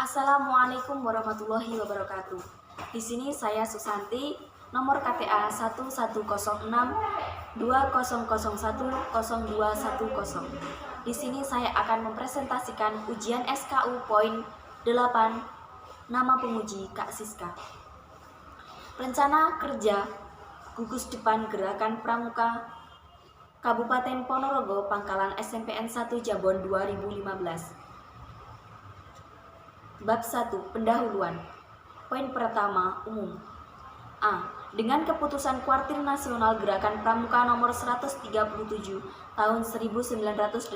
Assalamualaikum warahmatullahi wabarakatuh. Di sini saya Susanti, nomor KTA 110620010210. Di sini saya akan mempresentasikan ujian SKU poin 8, nama penguji Kak Siska. Rencana kerja gugus depan Gerakan Pramuka Kabupaten Ponorogo Pangkalan SMPN 1 Jabon 2015. Bab 1. Pendahuluan. Poin pertama, umum. A. Dengan keputusan Kuartir Nasional Gerakan Pramuka nomor 137 tahun 1987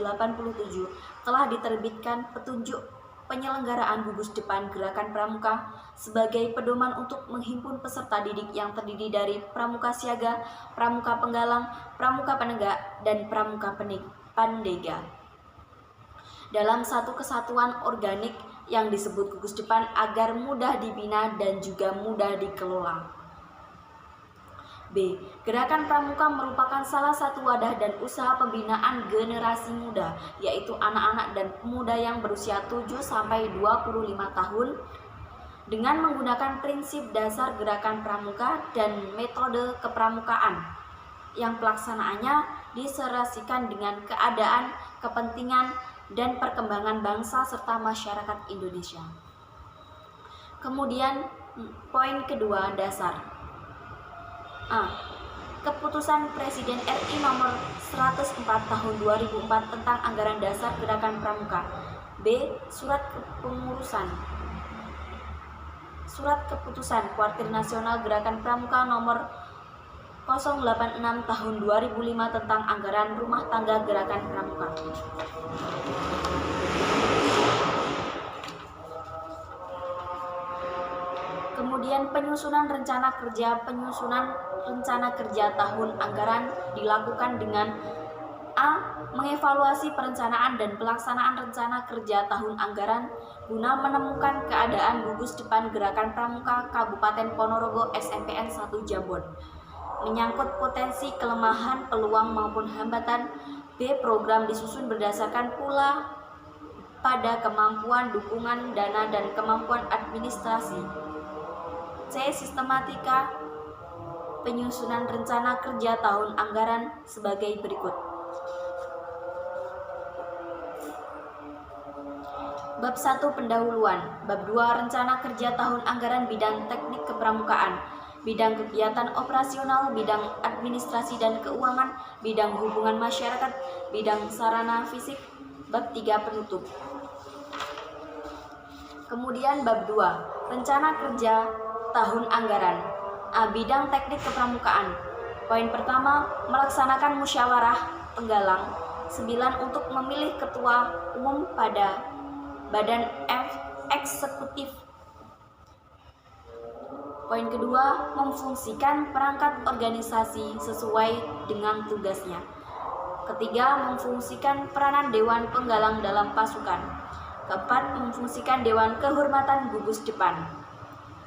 telah diterbitkan petunjuk penyelenggaraan gugus depan Gerakan Pramuka sebagai pedoman untuk menghimpun peserta didik yang terdiri dari pramuka siaga, pramuka penggalang, pramuka penegak, dan pramuka pandega dalam satu kesatuan organik yang disebut gugus depan agar mudah dibina dan juga mudah dikelola. B. Gerakan Pramuka merupakan salah satu wadah dan usaha pembinaan generasi muda, yaitu anak-anak dan pemuda yang berusia 7-25 tahun dengan menggunakan prinsip dasar Gerakan Pramuka dan metode kepramukaan yang pelaksanaannya diserasikan dengan keadaan, kepentingan, dan perkembangan bangsa serta masyarakat Indonesia. Kemudian poin kedua, dasar. A. Keputusan Presiden RI nomor 104 tahun 2004 tentang anggaran dasar Gerakan Pramuka. B. Surat keputusan Kuartir Nasional Gerakan Pramuka nomor 086 tahun 2005 tentang anggaran rumah tangga Gerakan Pramuka. Kemudian penyusunan rencana kerja tahun anggaran dilakukan dengan A. Mengevaluasi perencanaan dan pelaksanaan rencana kerja tahun anggaran guna menemukan keadaan gugus depan Gerakan Pramuka Kabupaten Ponorogo SMPN 1 Jabon menyangkut potensi, kelemahan, peluang maupun hambatan. B. Program disusun berdasarkan pula pada kemampuan dukungan dana dan kemampuan administrasi. C. Sistematika penyusunan rencana kerja tahun anggaran sebagai berikut. Bab 1. Pendahuluan. Bab 2. Rencana kerja tahun anggaran bidang teknik kepramukaan, bidang kegiatan operasional, bidang administrasi dan keuangan, bidang hubungan masyarakat, bidang sarana fisik. Bab 3. Penutup. Kemudian bab 2. Rencana kerja tahun anggaran. A. Bidang teknik kepramukaan. Poin pertama, melaksanakan musyawarah penggalang. 9. Untuk memilih ketua umum pada badan eksekutif. Poin kedua, memfungsikan perangkat organisasi sesuai dengan tugasnya. Ketiga, memfungsikan peranan dewan penggalang dalam pasukan. Keempat, memfungsikan dewan kehormatan gugus depan.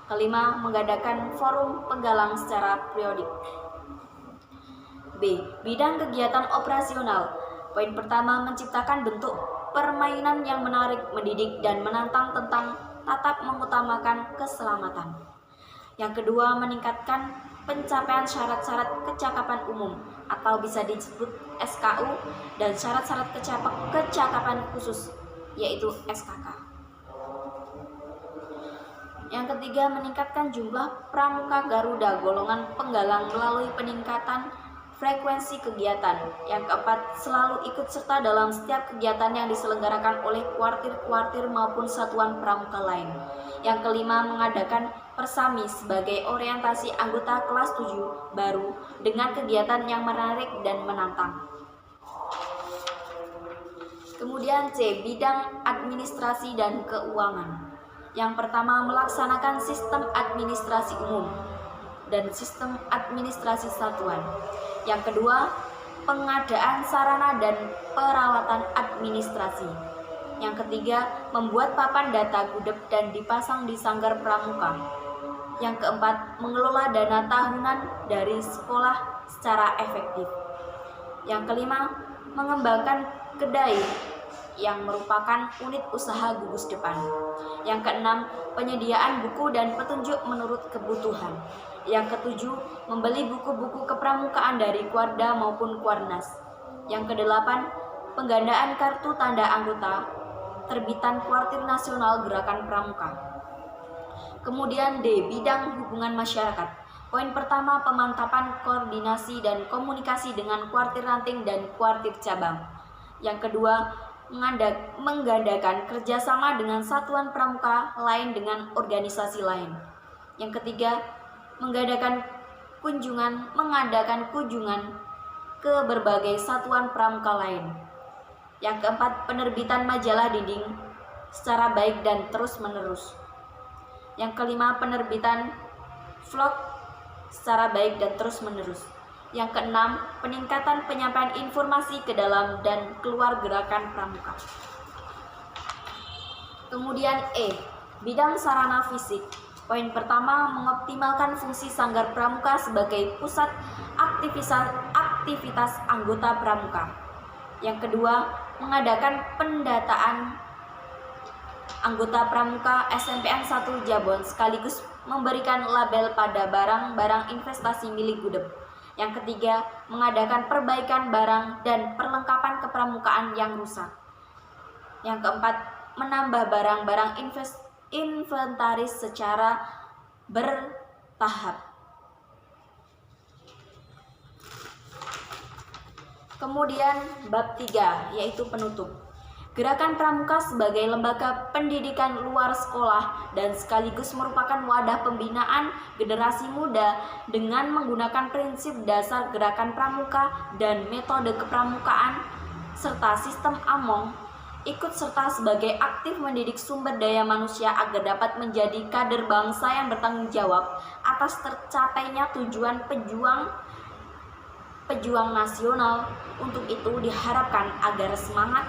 Kelima, mengadakan forum penggalang secara periodik. B. Bidang kegiatan operasional. Poin pertama, menciptakan bentuk permainan yang menarik, mendidik, dan menantang tentang tatap mengutamakan keselamatan. Yang kedua, meningkatkan pencapaian syarat-syarat kecakapan umum atau bisa disebut SKU dan syarat-syarat kecakapan khusus yaitu SKK. Yang ketiga, meningkatkan jumlah pramuka Garuda golongan penggalang melalui peningkatan frekuensi kegiatan. Yang keempat, selalu ikut serta dalam setiap kegiatan yang diselenggarakan oleh kuartir-kuartir maupun satuan pramuka lain. Yang kelima, mengadakan persami sebagai orientasi anggota kelas 7 baru dengan kegiatan yang menarik dan menantang. Kemudian C. Bidang administrasi dan keuangan. Yang pertama, melaksanakan sistem administrasi umum dan sistem administrasi satuan. Yang kedua, pengadaan sarana dan peralatan administrasi. Yang ketiga, membuat papan data gudeg dan dipasang di sanggar pramuka. Yang keempat, mengelola dana tahunan dari sekolah secara efektif. Yang kelima, mengembangkan kedai yang merupakan unit usaha gugus depan. Yang keenam, penyediaan buku dan petunjuk menurut kebutuhan. Yang ketujuh, membeli buku-buku kepramukaan dari Kuarda maupun Kuarnas. Yang kedelapan, penggandaan kartu tanda anggota terbitan Kuartir Nasional Gerakan Pramuka. Kemudian D, bidang hubungan masyarakat. Poin pertama, pemantapan koordinasi dan komunikasi dengan kuartir ranting dan kuartir cabang. Yang kedua, menggandakan kerjasama dengan satuan pramuka lain dengan organisasi lain. Yang ketiga, mengadakan kunjungan ke berbagai satuan pramuka lain. Yang keempat, penerbitan majalah dinding secara baik dan terus-menerus. Yang kelima, penerbitan vlog secara baik dan terus-menerus. Yang keenam, peningkatan penyampaian informasi ke dalam dan keluar gerakan pramuka. Kemudian E, bidang sarana fisik. Poin pertama, mengoptimalkan fungsi sanggar pramuka sebagai pusat aktivitas anggota pramuka. Yang kedua, mengadakan pendataan anggota pramuka SMPN 1 Jabon sekaligus memberikan label pada barang-barang investasi milik Gudeb. Yang ketiga, mengadakan perbaikan barang dan perlengkapan kepramukaan yang rusak. Yang keempat, menambah barang-barang inventaris secara bertahap. Kemudian bab 3 yaitu penutup. Gerakan Pramuka sebagai lembaga pendidikan luar sekolah dan sekaligus merupakan wadah pembinaan generasi muda dengan menggunakan prinsip dasar gerakan pramuka dan metode kepramukaan serta sistem AMONG, ikut serta sebagai aktif mendidik sumber daya manusia agar dapat menjadi kader bangsa yang bertanggung jawab atas tercapainya tujuan pejuang nasional. Untuk itu diharapkan agar semangat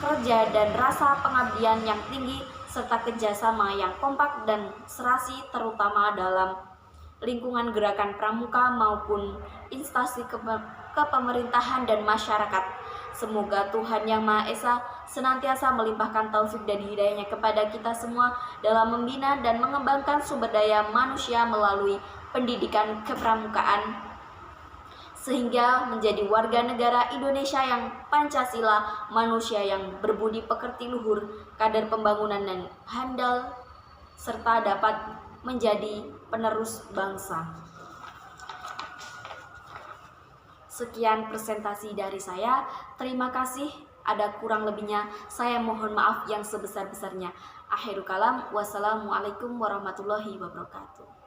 kerja dan rasa pengabdian yang tinggi serta kerjasama yang kompak dan serasi terutama dalam lingkungan gerakan pramuka maupun instansi kepemerintahan dan masyarakat. Semoga Tuhan Yang Maha Esa senantiasa melimpahkan taufik dan hidayahnya kepada kita semua dalam membina dan mengembangkan sumber daya manusia melalui pendidikan kepramukaan, sehingga menjadi warga negara Indonesia yang Pancasila, manusia yang berbudi pekerti luhur, kader pembangunan dan handal, serta dapat menjadi penerus bangsa. Sekian presentasi dari saya. Terima kasih. Ada kurang lebihnya saya mohon maaf yang sebesar-besarnya. Akhirul kalam. Wassalamualaikum warahmatullahi wabarakatuh.